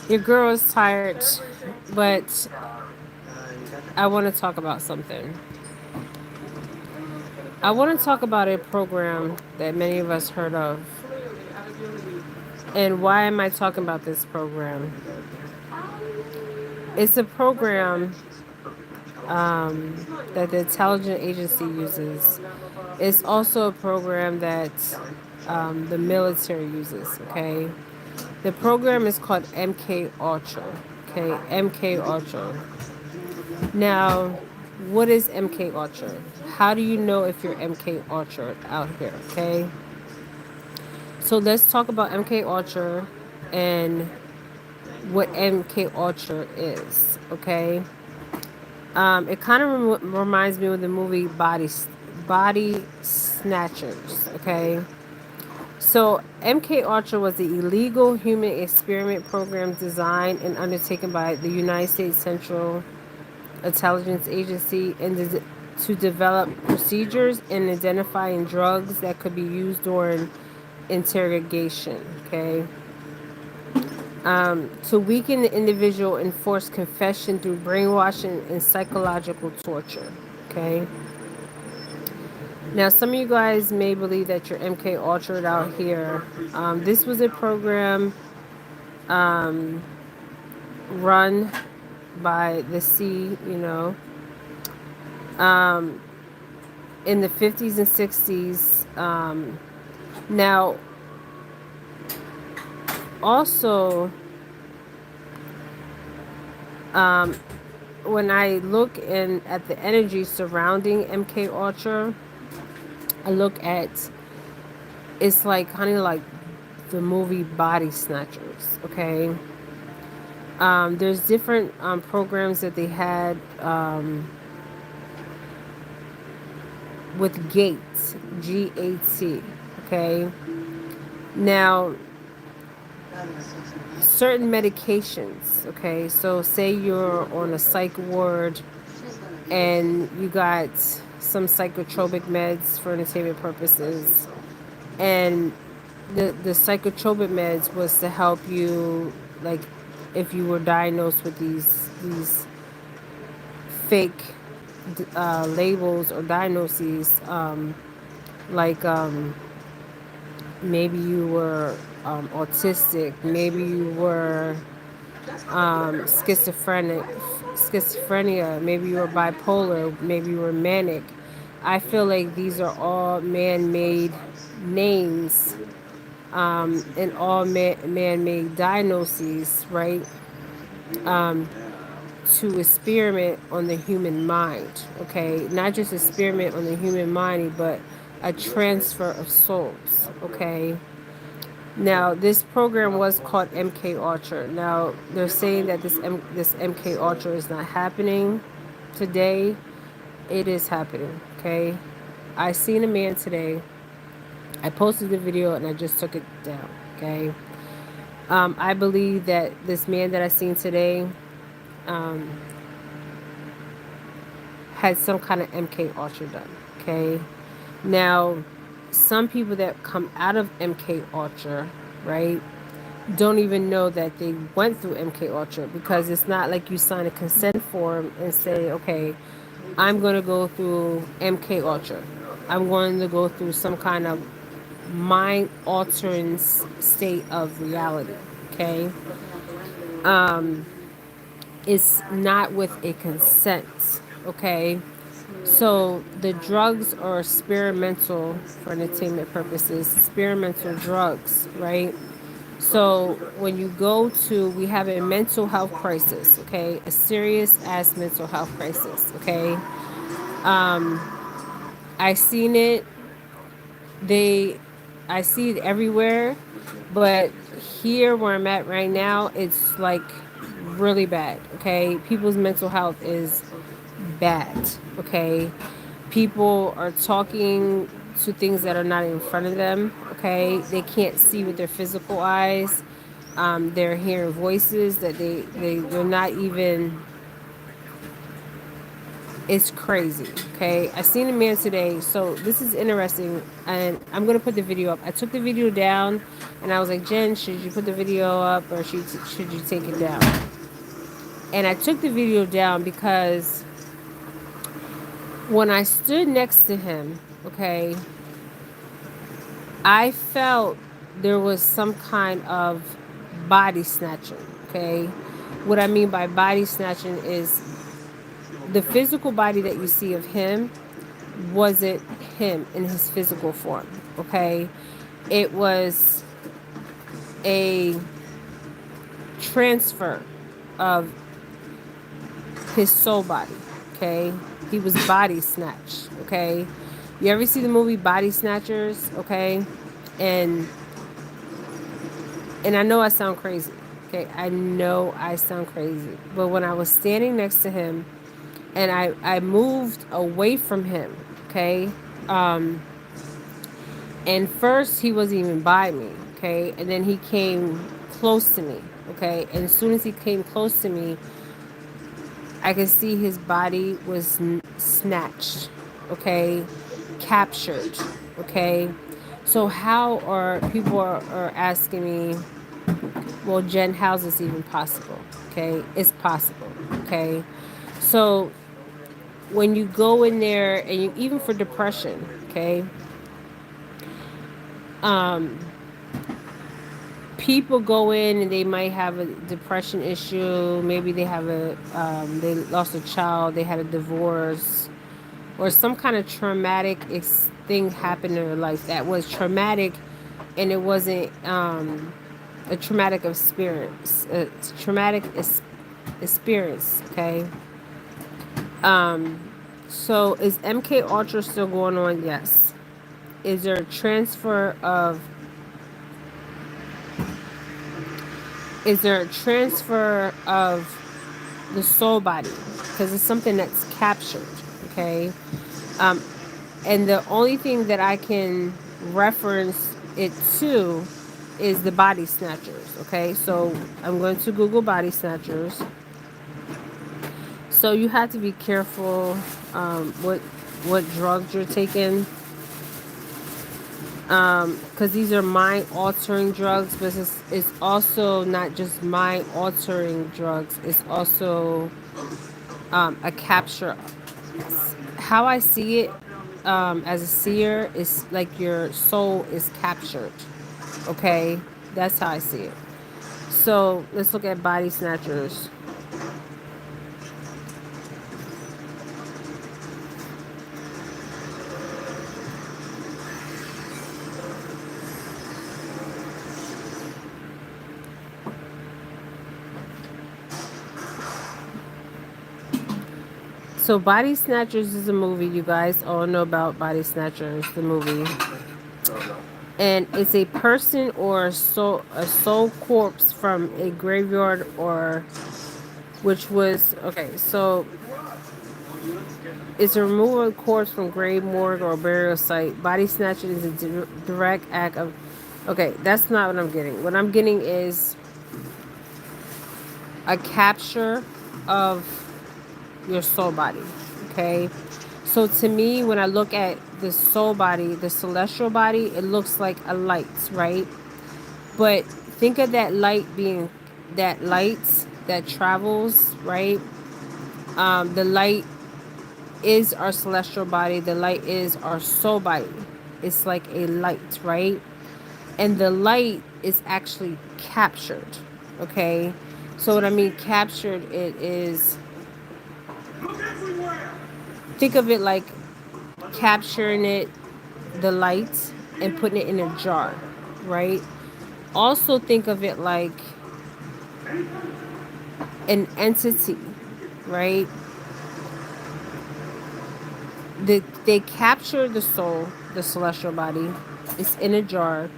Your girl is tired, but I want to talk about something. I want to talk about a program that many of us heard of. And why am I talking about this program? It's a program that the intelligence agency uses. It's also a program that the military uses. Okay, the program is called MK Ultra. Okay, MK Ultra. Now, what is MK Ultra? How do you know if you're MK Ultra out here? Okay, so let's talk about MK Ultra and what MK Ultra is. Okay, it kind of reminds me of the movie Body Snatchers. Okay, so MK Ultra was the illegal human experiment program designed and undertaken by the United States Central Intelligence Agency to develop procedures in identifying drugs that could be used during interrogation. Okay, to weaken the individual and force confession through brainwashing and psychological torture. Okay. Now, some of you guys may believe that you're MK Ultra out here. This was a program run by the C, in the 50s and 60s. Now, also, when I look in at the energy surrounding MK Ultra, I look at it's like kind of like the movie Body Snatchers. Okay, there's different programs that they had with Gates, GAT. Okay, now certain medications. Okay, so say you're on a psych ward and you got some psychotropic meds for entertainment purposes, and the psychotropic meds was to help you, like, if you were diagnosed with these fake labels or diagnoses, like maybe you were autistic, maybe you were schizophrenia, maybe you were bipolar, maybe you were manic. I feel like these are all man-made names and all man-made diagnoses, right? To experiment on the human mind, okay? Not just experiment on the human mind, but a transfer of souls, okay? Now, this program was called MK Ultra. Now, they're saying that this MK Ultra is not happening today. It is happening, okay? I seen a man today. I posted the video and I just took it down, okay? I believe that this man that I seen today had some kind of MK Ultra done, okay? Now, some people that come out of MK Ultra, right, don't even know that they went through MK Ultra, because it's not like you sign a consent form and say, okay, I'm going to go through MK Ultra. I'm going to go through some kind of mind altering state of reality, okay? It's not with a consent, okay? So the drugs are experimental for entertainment purposes, experimental drugs, right? So when you go to, we have a mental health crisis, okay? A serious ass mental health crisis, okay? I seen it. They, I see it everywhere, but here where I'm at right now, it's like really bad, okay? People's mental health is bad, okay? People are talking to things that are not in front of them, okay? They can't see with their physical eyes. They're hearing voices that they're not even It's crazy. Okay, I seen a man today, so this is interesting, and I'm gonna put the video up. I took the video down, and I was like, Jen, should you put the video up or should you take it down? And I took the video down because when I stood next to him, okay, I felt there was some kind of body snatching. Okay, what I mean by body snatching is the physical body that you see of him wasn't him in his physical form. Okay, it was a transfer of his soul body. Okay, he was body snatched. Okay, you ever see the movie Body Snatchers? Okay, and I know I sound crazy. Okay, I know I sound crazy, but when I was standing next to him and I moved away from him, okay, and first he wasn't even by me, okay, and then he came close to me, okay, and as soon as he came close to me, I could see his body was snatched, okay, captured, okay. So how are people are asking me, well, Jen, how's this even possible? Okay, it's possible, okay. So when you go in there, and you, even for depression, okay, people go in and they might have a depression issue. Maybe they have they lost a child, they had a divorce, or some kind of traumatic thing happened in their life that was traumatic, and it wasn't a traumatic experience. A traumatic experience. Okay. So is MK Ultra still going on? Yes. Is there a transfer of the soul body? Because it's something that's captured. Okay. And the only thing that I can reference it to is the body snatchers. Okay. So I'm going to Google body snatchers. So you have to be careful what drugs you're taking, because these are mind altering drugs, but it's also not just mind altering drugs. It's also a capture. How I see it, as a seer, is like your soul is captured. Okay, that's how I see it. So let's look at body snatchers. So Body Snatchers is a movie. You guys all know about Body Snatchers, the movie. And it's a person or a soul corpse from a graveyard, or which was okay. So it's a removal of corpse from grave, morgue, or burial site. Body snatching is a direct act of. Okay, that's not what I'm getting. What I'm getting is a capture of your soul body. Okay, so to me, when I look at the soul body, the celestial body, it looks like a light, right? But think of that light being that light that travels, right? The light is our celestial body. The light is our soul body. It's like a light, right? And the light is actually captured. Okay, so what I mean captured, it is, think of it like capturing it, the light, and putting it in a jar, right? Also think of it like an entity, right? They capture the soul, the celestial body. It's in a jar,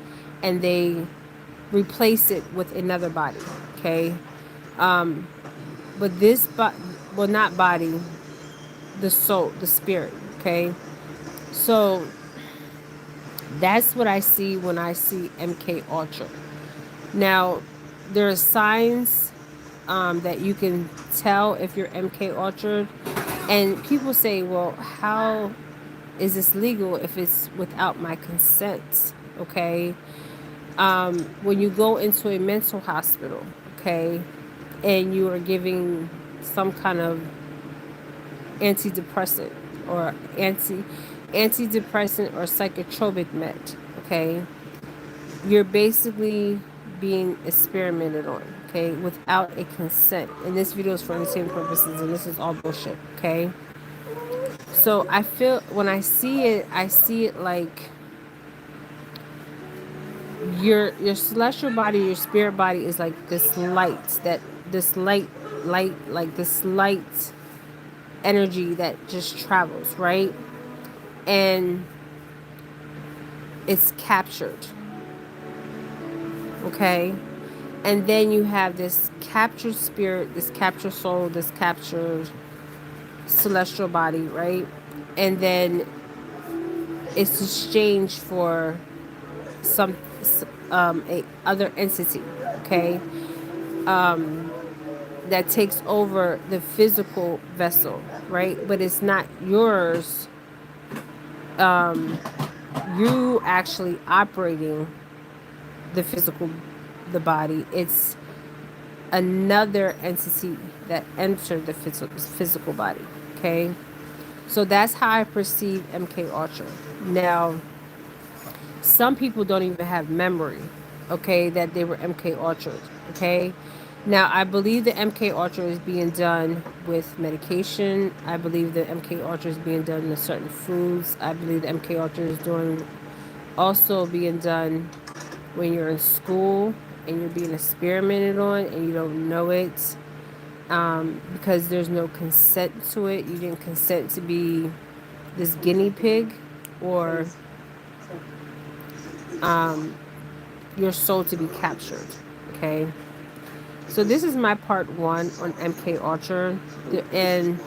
and they replace it with another body. Okay, but this, well, not body, the soul, the spirit. Okay, so that's what I see when I see MK Ultra. Now, there are signs that you can tell if you're MK Ultra. And people say, well, how is this legal if it's without my consent? Okay. When you go into a mental hospital, okay, and you are giving some kind of antidepressant or antidepressant or psychotropic med, okay, you're basically being experimented on, okay, without a consent. And this video is for entertainment purposes, and this is all bullshit, okay. So I feel when I see it like your celestial body, your spirit body is like this light, that this light, like this light energy that just travels, right? And it's captured, okay? And then you have this captured spirit, this captured soul, this captured celestial body, right? And then it's exchanged for some a other entity, okay, that takes over the physical vessel, right? But it's not yours. You actually operating the physical, the body. It's another entity that entered the physical body, okay. So that's how I perceive MK Ultra. Now, some people don't even have memory, okay, that they were MK Ultras, okay. Now, I believe the MK Ultra is being done with medication. I believe the MK Ultra is being done with certain foods. I believe the MK Ultra is doing also being done when you're in school and you're being experimented on and you don't know it, because there's no consent to it. You didn't consent to be this guinea pig or your soul to be captured, okay. So this is my part one on MK Ultra, and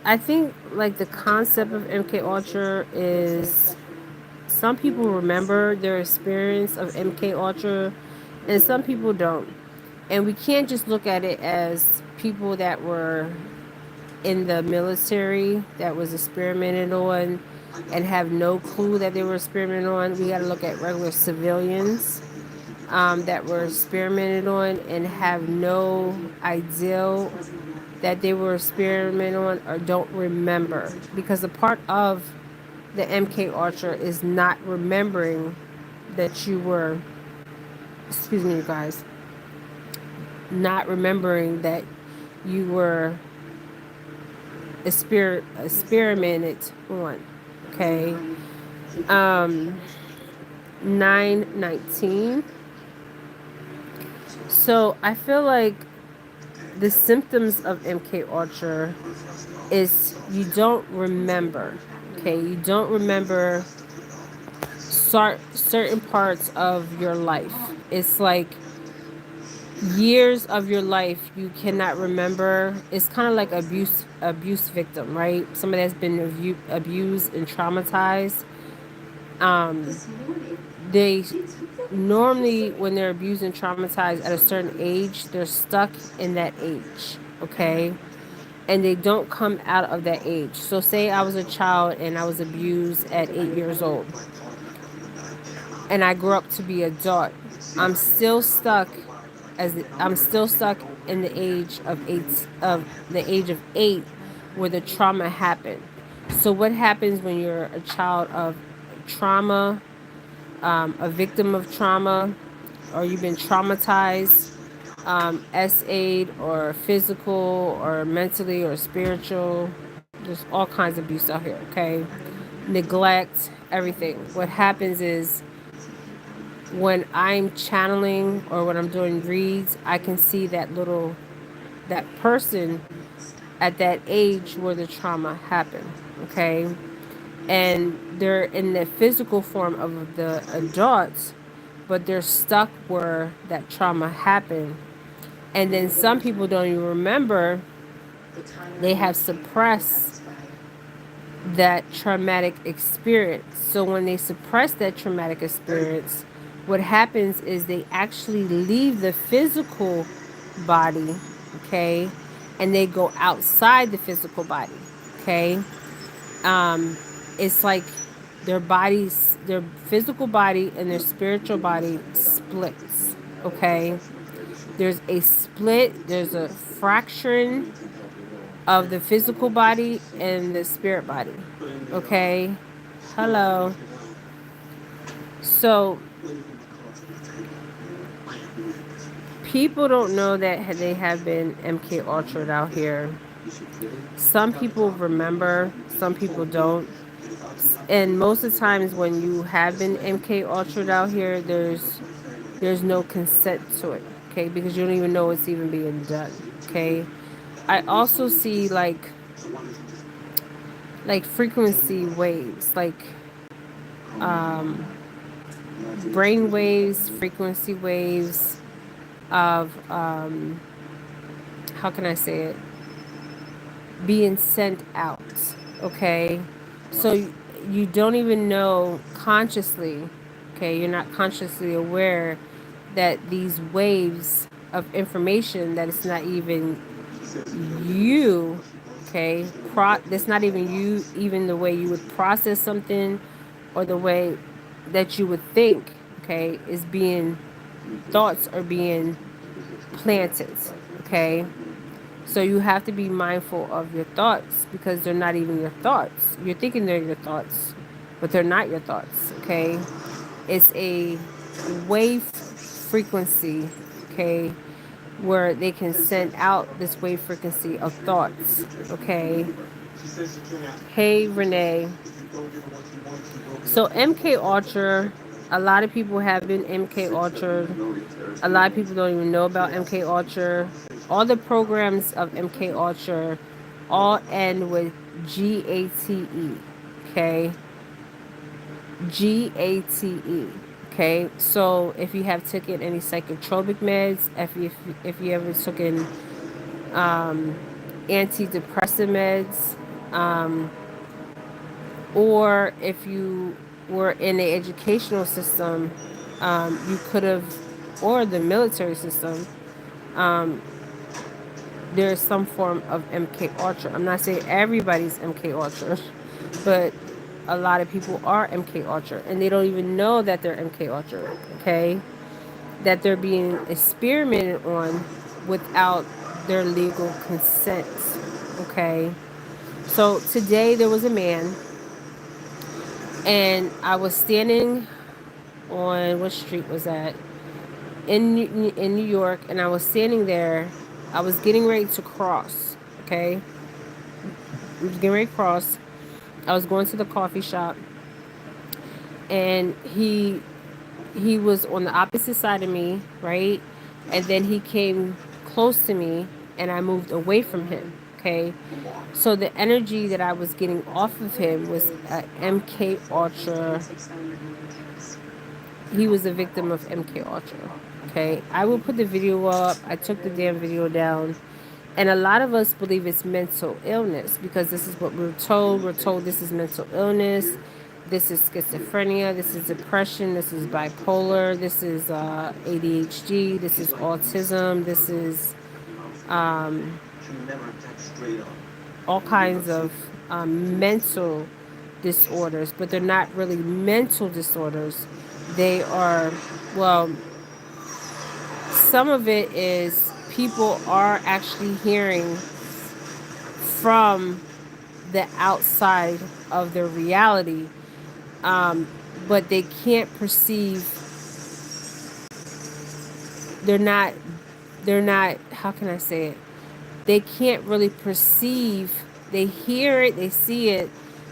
I think like the concept of MK Ultra is some people remember their experience of MK Ultra, and some people don't. And we can't just look at it as people that were in the military that was experimented on and have no clue that they were experimented on. We got to look at regular civilians that were experimented on and have no idea that they were experimented on or don't remember. Because a part of the MK Ultra is not remembering that you were, excuse me, you guys, not remembering that you were experimented on, okay. 919. So I feel like the symptoms of MK Ultra is you don't remember, okay. You don't remember certain parts of your life. It's like years of your life you cannot remember. It's kind of like abuse victim, right? Somebody that's been abused and traumatized. They normally, when they're abused and traumatized at a certain age, they're stuck in that age, okay, and they don't come out of that age. So say I was a child and I was abused at 8 years old and I grew up to be adult. I'm still stuck I'm still stuck in the age of 8 where the trauma happened. So what happens when you're a child of trauma, a victim of trauma, or you've been traumatized, SA'd or physical or mentally or spiritual? There's all kinds of abuse out here, okay? Neglect, everything. What happens is when I'm channeling or when I'm doing reads, I can see that person at that age where the trauma happened, okay? And they're in the physical form of the adults, but they're stuck where that trauma happened. And then some people don't even remember, they have suppressed that traumatic experience. So when they suppress that traumatic experience, what happens is they actually leave the physical body, okay, and they go outside the physical body. Okay, it's like their bodies, their physical body and their spiritual body splits. Okay, there's a split, there's a fracturing of the physical body and the spirit body. Okay, hello. So people don't know that they have been MK Ultra out here. Some people remember, some people don't. And most of the times when you have been MK Ultra out here, there's no consent to it, okay? Because you don't even know it's even being done, okay? I also see like frequency waves, like brain waves, frequency waves of how can I say it? Being sent out, okay? So you don't even know consciously, okay? You're not consciously aware that these waves of information that it's not even you, okay? That's not even you, even the way you would process something or the way that you would think, okay, is being, thoughts are being planted, okay? So you have to be mindful of your thoughts because they're not even your thoughts. You're thinking they're your thoughts, but they're not your thoughts, okay? It's a wave frequency, okay, where they can send out this wave frequency of thoughts, okay? Hey, Renee. So MK Ultra, a lot of people have been MK Ultra. A lot of people don't even know about MK Ultra. All the programs of MK Ultra all end with GATE. Okay, GATE. Okay, so if you have taken any psychotropic meds, if you ever taken antidepressant meds, or if you were in the educational system, you could have, or the military system, there is some form of MK Ultra. I'm not saying everybody's MK Ultra, but a lot of people are MK Ultra, and they don't even know that they're MK Ultra. Okay, that they're being experimented on without their legal consent. Okay, so today there was a man, and I was standing on, what street was that? In New York, and I was standing there. I was getting ready to cross. Okay, I was getting ready to cross. I was going to the coffee shop, and he was on the opposite side of me, right? And then he came close to me, and I moved away from him. Okay, so the energy that I was getting off of him was MK Ultra. He was a victim of MK Ultra. Okay, I will put the video up. I took the damn video down. And a lot of us believe it's mental illness because this is what we're told. We're told this is mental illness. This is schizophrenia. This is depression. This is bipolar. This is ADHD. This is autism. This is all kinds of mental disorders. But they're not really mental disorders. They are, well, some of it is people are actually hearing from the outside of their reality, but they can't perceive. They're not, how can I say it? They can't really perceive. They hear it, they see it,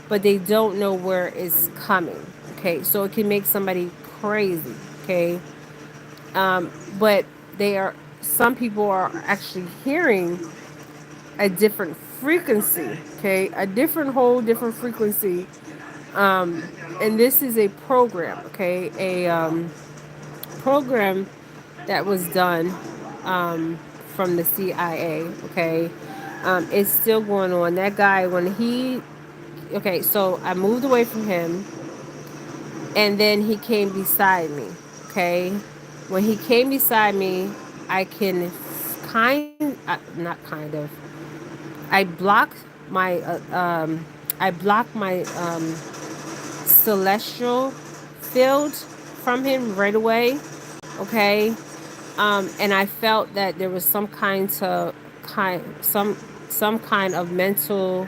but they don't know where it's coming. Okay, so it can make somebody crazy. Okay, but they are, some people are actually hearing a different frequency, okay, a whole different frequency, and this is a program, okay, a program that was done from the CIA, okay. It's still going on. That guy, when he, okay, so I moved away from him, and then he came beside me, okay. When he came beside me, I can not kind of. I block my I block my celestial field from him right away. Okay, and I felt that there was some some kind of mental,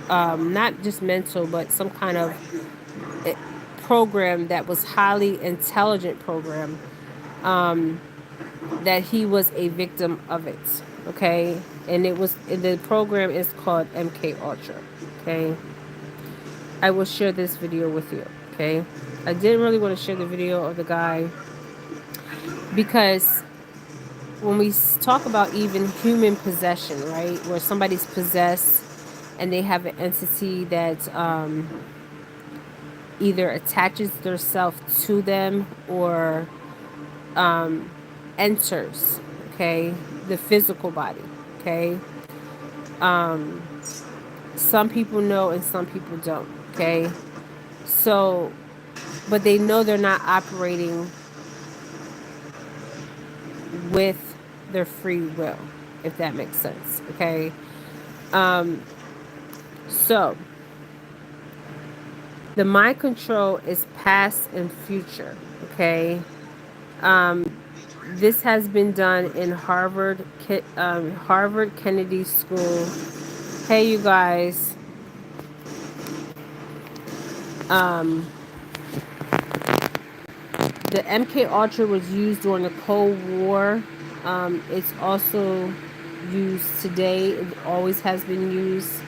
not just mental, but some kind of eh, program that was highly intelligent program, that he was a victim of it. Okay, and the program is called MK Ultra. Okay, I will share this video with you. Okay, I didn't really want to share the video of the guy because when we talk about even human possession, right, where somebody's possessed and they have an entity that either attaches themselves to them or enters, okay, the physical body, okay. Some people know and some people don't, okay. So, but they know they're not operating with their free will, if that makes sense, okay. So the mind control is past and future, okay. This has been done in Harvard Kennedy School. Hey, you guys. The MK Ultra was used during the Cold War. It's also used today. It always has been used.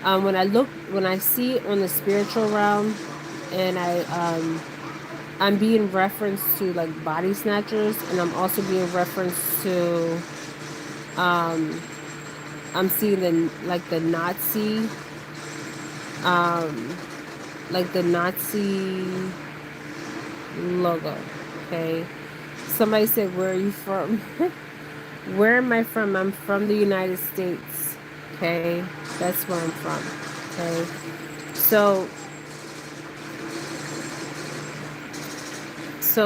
When I see it on the spiritual realm, and I'm being referenced to like body snatchers, and I'm also being referenced to, I'm seeing the Nazi, like the Nazi logo. Okay, somebody said, "Where are you from?" Where am I from? I'm from the United States. Okay, that's where I'm from. Okay, so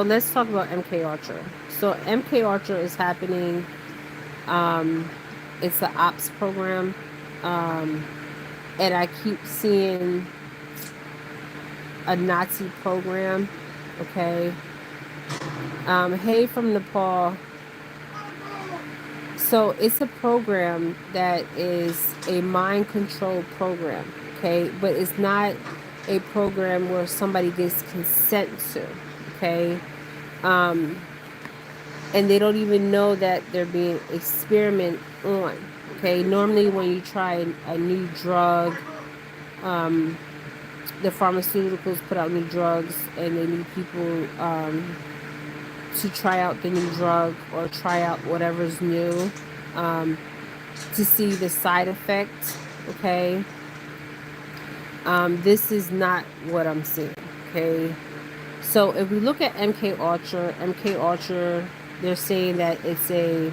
let's talk about MK Ultra. So MK Ultra is happening. It's the ops program, and I keep seeing a Nazi program. Okay. Hey from Nepal. So it's a program that is a mind control program. Okay, but it's not a program where somebody gets consent to. Okay. And they don't even know that they're being experimented on. Okay, normally when you try a new drug, the pharmaceuticals put out new drugs and they need people to try out the new drug or try out whatever's new, to see the side effects. Okay, this is not what I'm seeing. Okay, so if we look at MK Ultra, they're saying that it's a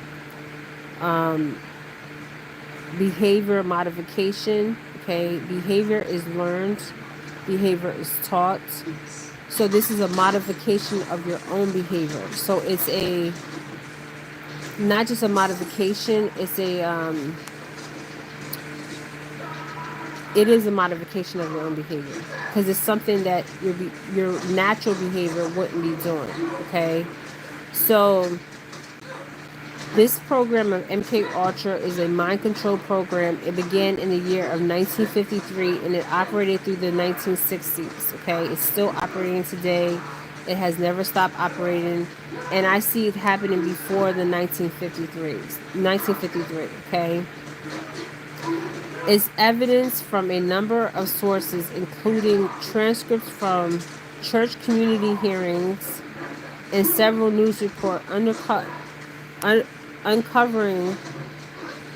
behavior modification. Okay, behavior is learned, behavior is taught. So this is a modification of your own behavior. So it's a not just a modification, it's a it is a modification of your own behavior because it's something that your natural behavior wouldn't be doing. Okay, so this program of MK Ultra is a mind control program. It began in the year of 1953 and it operated through the 1960s. Okay, it's still operating today. It has never stopped operating, and I see it happening before the 1953s. 1953. Okay, is evidence from a number of sources, including transcripts from church community hearings and several news reports uncovering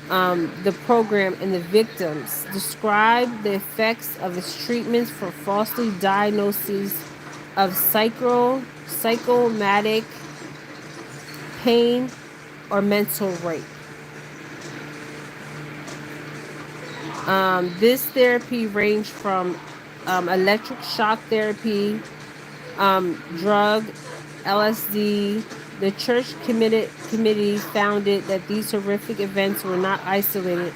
the program and the victims, describe the effects of its treatments for falsely diagnoses of psychomatic pain or mental rape. This therapy ranged from electric shock therapy, drug, LSD, The church committee found it that these horrific events were not isolated,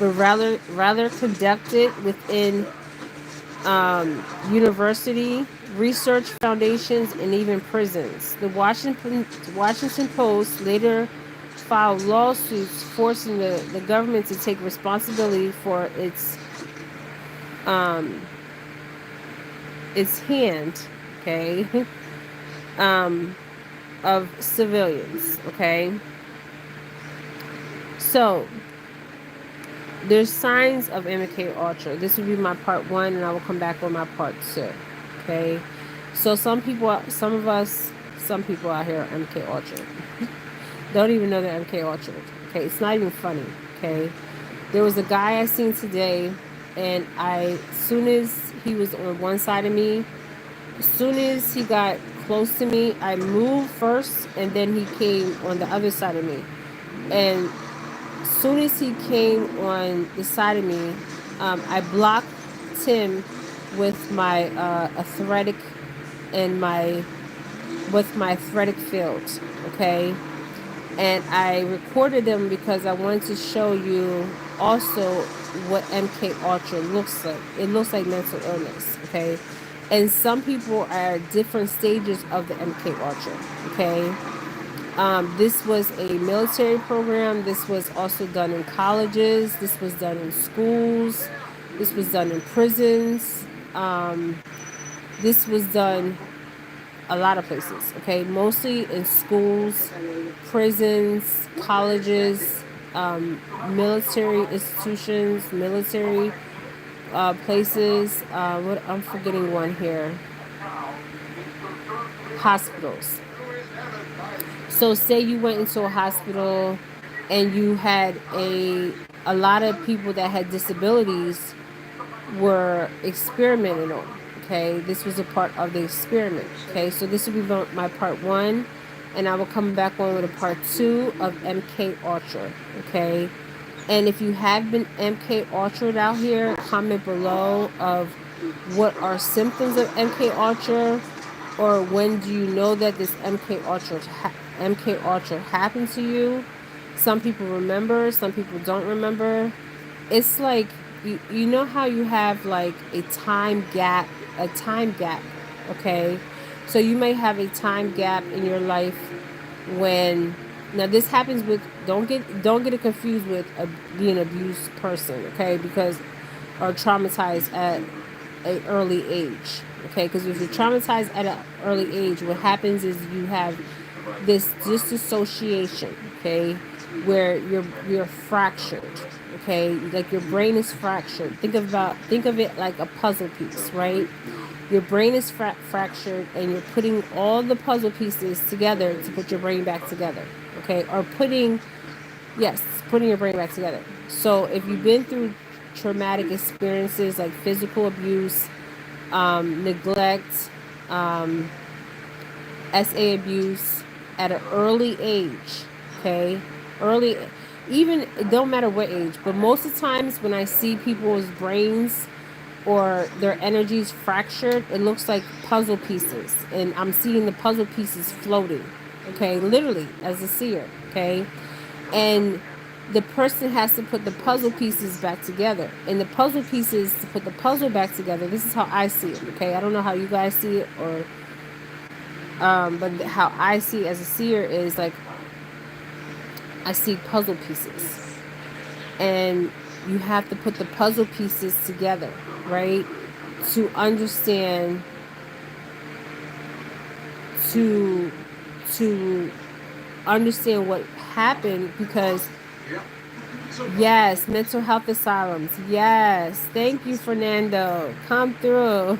but rather conducted within university, research foundations, and even prisons. The Washington Post later filed lawsuits forcing the government to take responsibility for its hand, okay, of civilians, okay. So there's signs of MK Ultra. This would be my part 1, and I will come back with my part 2. Okay. So some people out here are MK Ultra. Don't even know they're MK Ultra. Okay, it's not even funny. Okay. There was a guy I seen today, and as soon as he was on one side of me, as soon as he got close to me, I moved first, and then he came on the other side of me. And as soon as he came on the side of me, I blocked him with my athletic and with my athletic field, okay? And I recorded them because I wanted to show you also what MK Ultra looks like. It looks like mental illness, okay? And some people are at different stages of the MK Ultra, okay? This was a military program. This was also done in colleges. This was done in schools. This was done in prisons. This was done a lot of places, okay? Mostly in schools, prisons, colleges, military institutions, military places. What I'm forgetting one here. Hospitals. So say you went into a hospital and you had a lot of people that had disabilities were experimented on. Okay, this was a part of the experiment. Okay, so this will be my part 1, and I will come back on with a part 2 of MK Ultra. Okay, and if you have been MK Ultra out here, comment below of what are symptoms of MK Ultra, or when do you know that this MK Ultra happened to you. Some people remember, some people don't remember. It's like you know how you have like a time gap, okay? So you may have a time gap in your life when, now this happens with, don't get it confused with being an abused person, okay? Because, or traumatized at an early age, okay? Because if you're traumatized at an early age, what happens is you have this disassociation, okay, where you're fractured, okay, like your brain is fractured. Think of it like a puzzle piece, right? Your brain is fractured, and you're putting all the puzzle pieces together to put your brain back together, okay, or putting your brain back together. So if you've been through traumatic experiences like physical abuse, neglect, SA abuse at an early age, okay, even, it don't matter what age, but most of the times when I see people's brains or their energies fractured, it looks like puzzle pieces, and I'm seeing the puzzle pieces floating, okay, literally as a seer, okay, and the person has to put the puzzle pieces back together, and the puzzle pieces to put the puzzle back together, this is how I see it, okay, I don't know how you guys see it, or but how I see it as a seer is like, I see puzzle pieces, and you have to put the puzzle pieces together, right, to understand, to understand what happened. Because yes, mental health asylums, yes, thank you, Fernando, come through.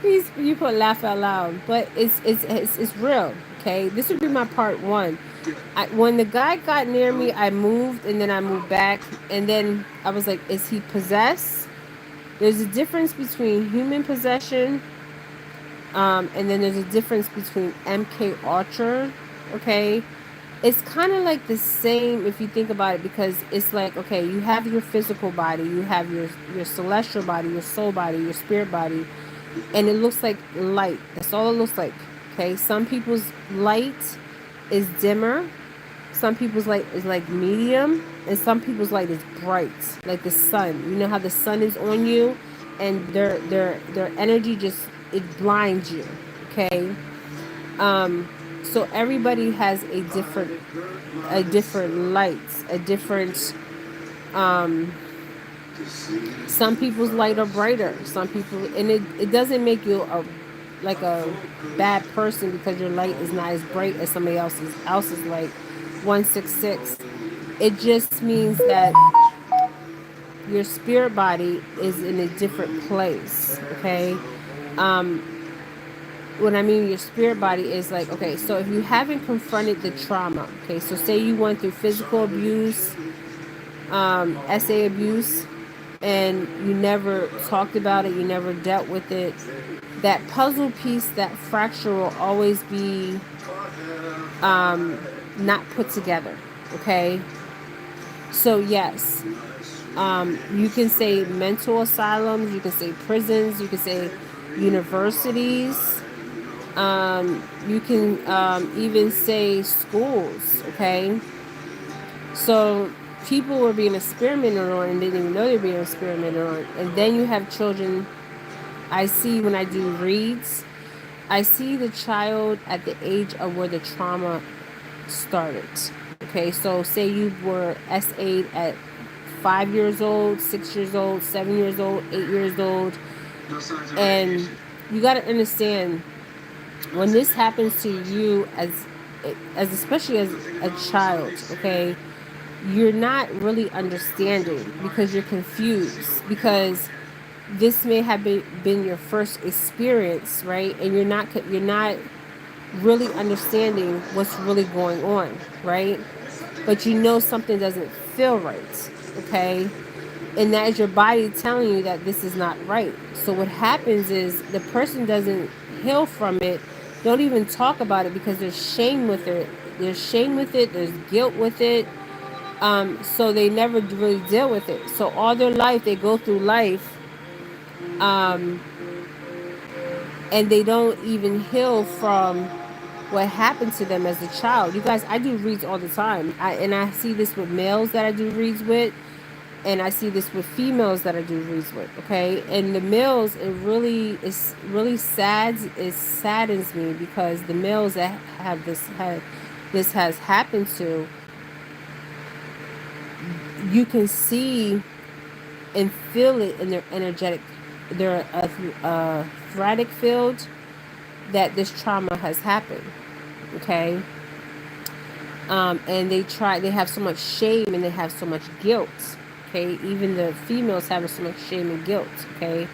Please, you put laugh out loud, but it's real, okay? This would be my part 1. When the guy got near me, I moved, and then I moved back, and then I was like, is he possessed? There's a difference between human possession, and then there's a difference between MK Ultra, okay? It's kind of like the same if you think about it, because it's like, okay, you have your physical body, you have your celestial body, your soul body, your spirit body, and it looks like light. That's all it looks like, okay? Some people's light is dimmer. Some people's light is like medium, and some people's light is bright, like the sun. You know how the sun is on you, and their energy just, it blinds you. Okay. So everybody has a different lights, a different, some people's light are brighter, some people, and it doesn't make you a, like a bad person because your light is not as bright as somebody else's light. 166, it just means that your spirit body is in a different place. Okay. What I mean your spirit body is like, okay, so if you haven't confronted the trauma, okay, so say you went through physical abuse, SA abuse, and you never talked about it, you never dealt with it, that puzzle piece, that fracture will always be not put together. Okay. So yes, you can say mental asylums, you can say prisons, you can say universities, you can even say schools. Okay. So people were being experimented on and didn't even know they were being experimented on. And then you have children. I see when I do reads, I see the child at the age of where the trauma started. Okay, so say you were S8 at 5 years old, 6 years old, 7 years old, 8 years old. And you got to understand, when this happens to you as especially as a child, okay, you're not really understanding because you're confused, because this may have been your first experience, right? And you're not really understanding what's really going on, right? But you know something doesn't feel right. Okay. And that is your body telling you that this is not right. So what happens is the person doesn't heal from it, don't even talk about it, because there's shame with it. There's shame with it, there's guilt with it. So they never really deal with it. So all their life they go through life, and they don't even heal from what happened to them as a child. You guys, I do reads all the time. I see this with males that I do reads with, and I see this with females that I do reads with. Okay, and the males, it's really sad. It saddens me because the males that this has happened to, you can see and feel it in their energetic, their athletic field, that this trauma has happened. Okay. And they have so much shame and they have so much guilt. Okay. Even the females have so much shame and guilt. Okay.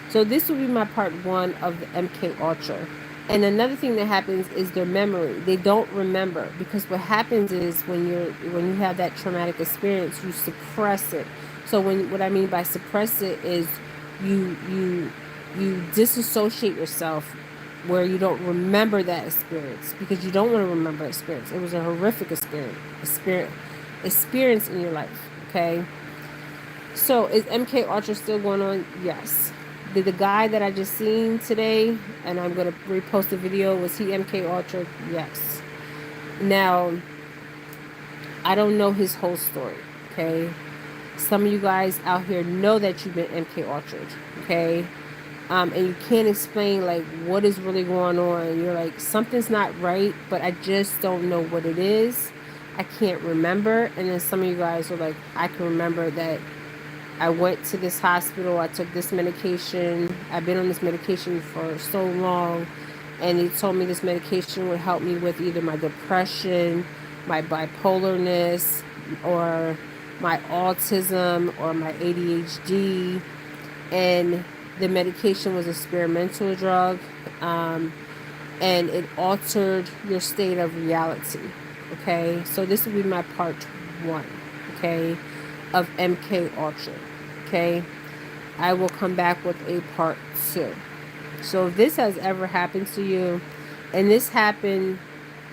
So this will be my part 1 of the MK Ultra. And another thing that happens is their memory. They don't remember, because what happens is when you have that traumatic experience, you suppress it. So what I mean by suppress it is you disassociate yourself, where you don't remember that experience, because you don't want to remember that experience. It was a horrific experience in your life. Okay. So is MK Ultra still going on? Yes. Did the guy that I just seen today, and I'm going to repost the video, was he MK Ultra? Yes. Now, I don't know his whole story. Okay. Some of you guys out here know that you've been MK Ultra. Okay. And you can't explain like what is really going on. You're like, something's not right, but I just don't know what it is. I can't remember. And then some of you guys are like, I can remember that I went to this hospital, I took this medication, I've been on this medication for so long, and they told me this medication would help me with either my depression, my bipolarness, or my autism, or my ADHD. And the medication was an experimental drug, and it altered your state of reality. Okay, so this will be my part 1, okay, of MK Ultra. Okay, I will come back with a part 2. So if this has ever happened to you, and this happened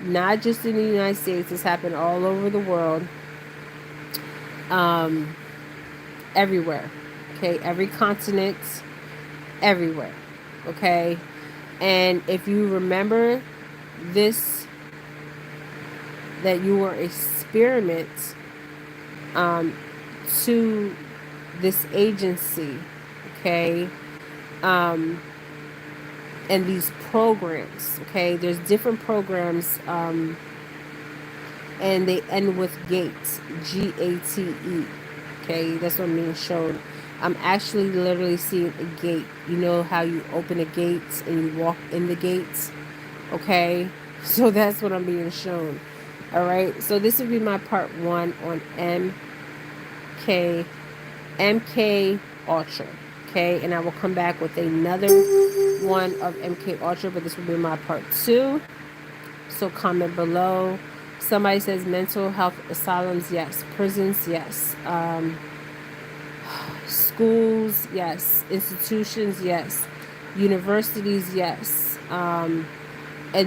not just in the United States, this happened all over the world, everywhere. Okay, every continent, everywhere. Okay, and if you remember this that you were experiment to this agency, okay, and these programs, okay. There's different programs, and they end with gates, Gate. Okay, that's what I'm being shown. I'm actually literally seeing a gate. You know how you open a gate and you walk in the gates? Okay, so that's what I'm being shown. All right, so this would be my part 1 on MK Ultra. Okay, and I will come back with another one of MK Ultra, but this will be my part 2. So comment below. Somebody says mental health asylums, yes. Prisons, yes. Schools, yes. Institutions, yes. Universities, yes. And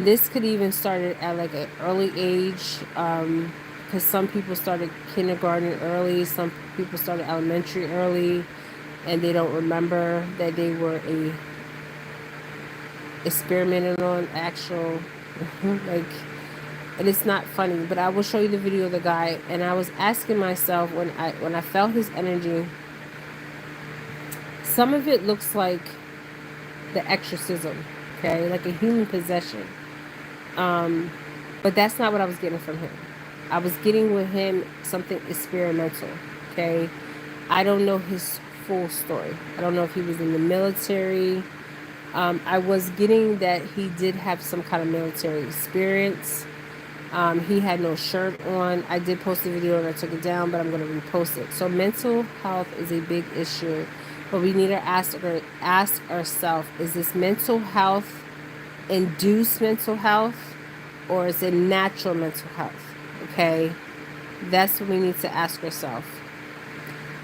this could even start at like an early age, because some people started kindergarten early, some people started elementary early, and they don't remember that they were experimenting on actual like, and it's not funny, but I will show you the video of the guy. And I was asking myself, when I felt his energy, some of it looks like the exorcism, okay, like a human possession, but that's not what I was getting from him. I was getting with him something experimental, okay. I don't know his full story. I don't know if he was in the military. I was getting that he did have some kind of military experience. He had no shirt on. I did post a video and I took it down, but I'm going to repost it. So mental health is a big issue, but we need to ask ourselves, is this mental health induced mental health, or is it natural mental health? Okay, that's what we need to ask ourselves.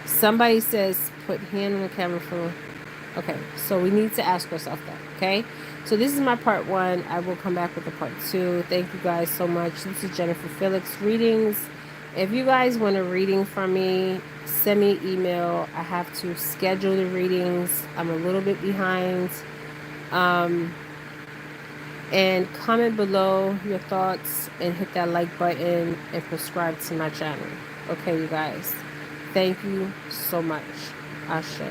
Somebody says put hand on the camera for... Okay, so we need to ask ourselves that, okay? So this is my part 1. I will come back with the part 2. Thank you guys so much. This is Jennifer Felix Readings. If you guys want a reading from me, send me an email. I have to schedule the readings. I'm a little bit behind. And comment below your thoughts and hit that like button and subscribe to my channel. Okay, you guys. Thank you so much. Ashe.